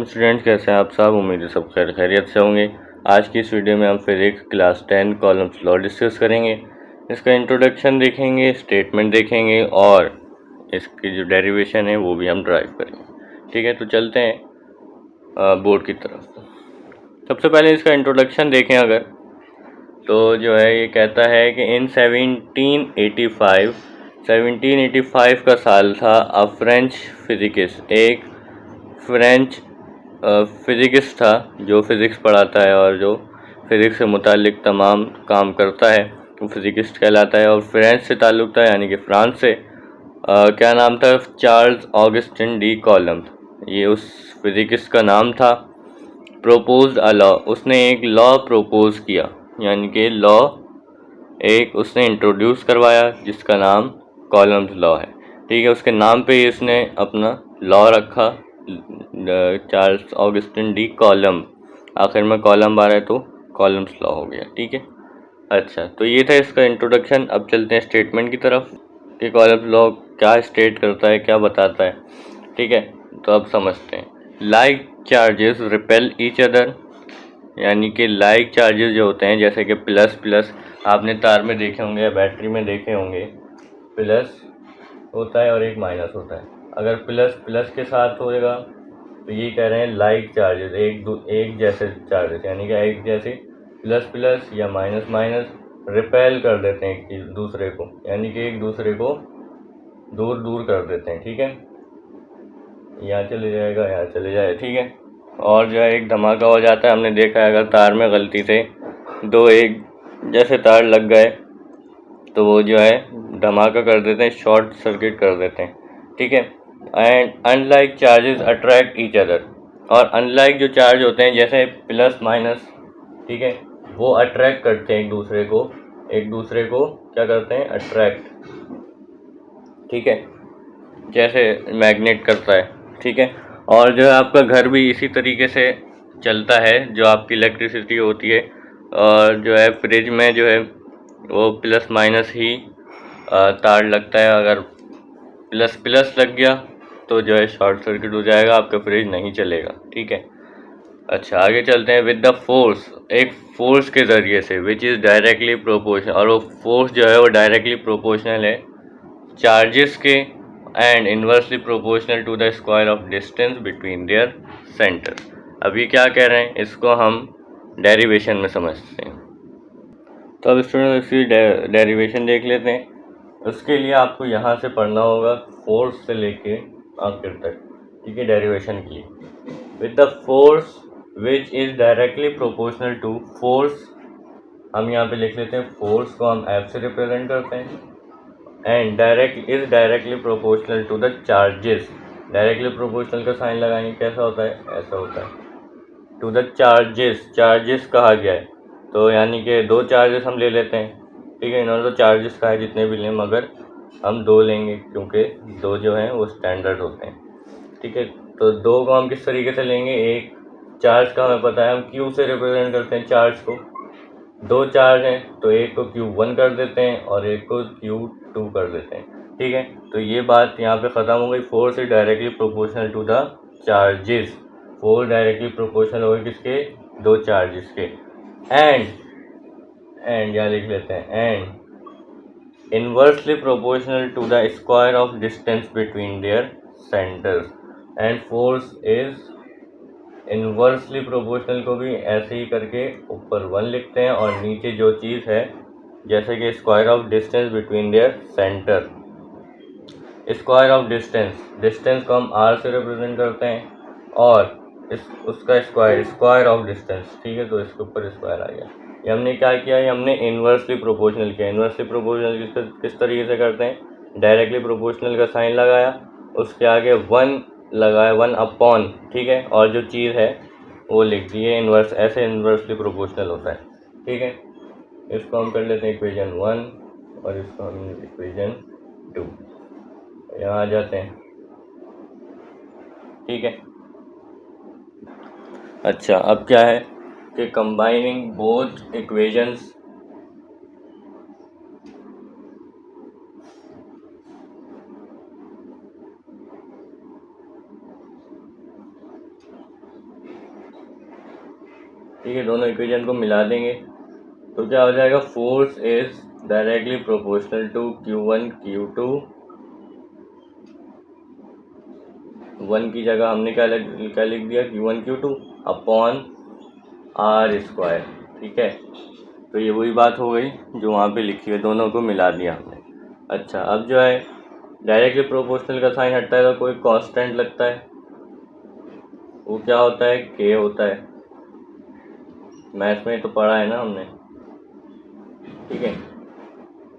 Students, कैसे हैं आप सब। उम्मीद है सब खैरियत से होंगे। आज की इस वीडियो में हम physics class 10 columns law discuss करेंगे। इसका इंट्रोडक्शन देखेंगे, स्टेटमेंट देखेंगे और इसकी जो डेरिवेशन है वो भी हम ड्राइव करेंगे। ठीक है, तो चलते हैं बोर्ड की तरफ। सबसे पहले इसका इंट्रोडक्शन देखें अगर, तो जो है ये कहता है कि इन 1785 का साल था। अ फ्रेंच फिजिकिस्ट, एक फ्रेंच फिजिकिस्ट था जो फिज़िक्स पढ़ाता है और जो फिज़िक्स से मुतालिक तमाम काम करता है वो फिजिकिस्ट कहलाता है। और फ्रेंच से ताल्लुक़ था, यानी कि फ्रांस से। क्या नाम था? चार्ल्स ऑगस्टिन डी कॉलम्ब, ये उस फिजिकिस्ट का नाम था। प्रोपोज्ड अ लॉ, उसने एक लॉ प्रोपोज किया, यानी कि लॉ एक उसने इंट्रोड्यूस करवाया जिसका नाम कॉलम्स लॉ है। ठीक है, उसके नाम पे ही इसने अपना लॉ रखा, चार्ल्स ऑगस्टिन डी कॉलम्ब। आखिर में कॉलम्ब आ रहा है तो कॉलम्स लॉ हो गया। ठीक है, अच्छा, तो ये था इसका इंट्रोडक्शन। अब चलते हैं स्टेटमेंट की तरफ कि कॉलम्स लॉ क्या स्टेट करता है, क्या बताता है। ठीक है, तो अब समझते हैं। Like charges repel each other, यानी कि लाइक चार्जेस जो होते हैं, जैसे कि प्लस प्लस आपने तार में देखे होंगे या बैटरी में देखे होंगे, प्लस होता है और एक माइनस होता है। अगर प्लस प्लस के साथ होएगा तो ये कह रहे हैं लाइक चार्जेस, एक जैसे चार्जेस, यानी कि एक जैसे प्लस प्लस या माइनस माइनस रिपेल कर देते हैं एक दूसरे को, यानी कि एक दूसरे को दूर दूर कर देते हैं। ठीक है, यहाँ चले जाएगा, यहाँ चले जाए। ठीक है, और जो है एक धमाका हो जाता है। हमने देखा है अगर तार में गलती से दो एक जैसे तार लग गए तो वो जो है धमाका कर देते हैं, शॉर्ट सर्किट कर देते हैं। ठीक है, and unlike charges attract each other, और अनलाइक जो चार्ज होते हैं जैसे प्लस माइनस, ठीक है, वो अट्रैक्ट करते हैं एक दूसरे को क्या करते हैं? अट्रैक्ट। ठीक है, जैसे मैग्नेट करता है। ठीक है, और जो है आपका घर भी इसी तरीके से चलता है, जो आपकी इलेक्ट्रिसिटी होती है। और जो है फ्रिज में जो है वो प्लस माइनस ही तार लगता है। अगर प्लस प्लस लग गया तो जो है शॉर्ट सर्किट हो जाएगा, आपका फ्रिज नहीं चलेगा। ठीक है, अच्छा, आगे चलते हैं। विद द फोर्स, एक फोर्स के ज़रिए से, विच इज़ डायरेक्टली प्रोपोर्शनल, और वो फोर्स जो है वो डायरेक्टली प्रोपोर्शनल है चार्जेस के, and inversely proportional to the square of distance between their centre. अभी क्या कह रहे हैं, इसको हम डेरिवेशन में समझते हैं। तो अब स्टूडेंट इसकी डेरिवेशन देख लेते हैं। उसके लिए आपको यहाँ से पढ़ना होगा फोर्स से लेके आखिर तक। ठीक है, डेरिवेशन के लिए with the force which is directly proportional to force, हम यहाँ पे लिख लेते हैं, फोर्स को हम F से रिप्रेजेंट करते हैं। And directly proportional to the charges, directly proportional का साइन लगाएंगे, कैसा होता है? ऐसा होता है। टू द चार्जेस कहा गया है, तो यानी कि दो चार्जेस हम ले लेते हैं। ठीक है, इन्होंने तो चार्जेस कहा है जितने भी लें, मगर हम दो लेंगे क्योंकि दो जो हैं वो स्टैंडर्ड होते हैं। ठीक है, तो दो को हम किस तरीके से लेंगे? एक चार्ज का हमें पता है, हम क्यू से रिप्रेजेंट करते हैं चार्ज को। दो चार्ज हैं तो एक को Q1 कर देते हैं और एक को Q2 कर देते हैं। ठीक है, तो ये बात यहाँ पे ख़त्म हो गई। Force is directly proportional to the charges, force directly proportional हो गई किसके? दो चार्जेस के। एंड यहाँ लिख लेते हैं, and inversely proportional to the square of distance between their centres, and force is inversely proportional को भी ऐसे ही करके ऊपर 1 लिखते हैं और नीचे जो चीज़ है, जैसे कि square of distance between their centre. Square of distance को हम r से रिप्रेजेंट करते हैं और उसका स्क्वायर ऑफ डिस्टेंस। ठीक है, तो इसके ऊपर स्क्वायर आ गया। ये हमने क्या किया है? हमने इनवर्सली प्रोपोर्शनल किया। इनवर्सली प्रोपोर्शनल किस तरीके से करते हैं? डायरेक्टली प्रोपोर्शनल का साइन लगाया, उसके आगे 1 लगाया, 1 अपॉन, ठीक है, और जो चीज़ है वो लिख दी है इन्वर्स। ऐसे इन्वर्सली प्रोपोर्शनल होता है। ठीक है, इसको हम कर लेते हैं इक्वेशन 1 और इसको हम इक्वेशन 2, यहाँ आ जाते हैं। ठीक है, अच्छा, अब क्या है कि कंबाइनिंग बोथ इक्वेशंस, ठीक है, दोनों इक्वेशन को मिला देंगे तो क्या हो जाएगा, force is directly proportional to Q1 Q2। 1 की जगह हमने क्या लिख दिया, Q1 Q2 upon R square. ठीक है, तो ये वही बात हो गई जो वहाँ पे लिखी है, दोनों को मिला दिया हमने। अच्छा, अब जो है डायरेक्टली प्रोपोर्शनल का साइन हटता है तो कोई कांस्टेंट लगता है, वो क्या होता है, K होता है। मैथ में तो पढ़ा है ना हमने। ठीक है,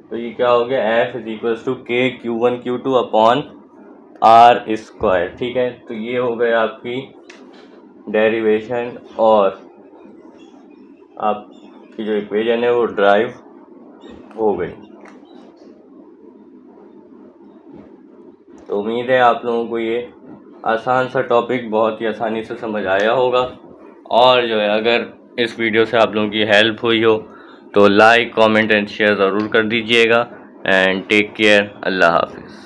तो ये क्या हो गया, F is equal to K Q1 Q2 upon R square. ठीक है, तो ये हो गया आपकी डेरिवेशन और आपकी जो इक्वेशन है वो ड्राइव हो गई। तो उम्मीद है आप लोगों को ये आसान सा टॉपिक बहुत ही आसानी से समझ आया होगा। और जो है अगर इस वीडियो से आप लोगों की हेल्प हुई हो तो लाइक, कमेंट एंड शेयर ज़रूर कर दीजिएगा। एंड टेक केयर, अल्लाह हाफिज़।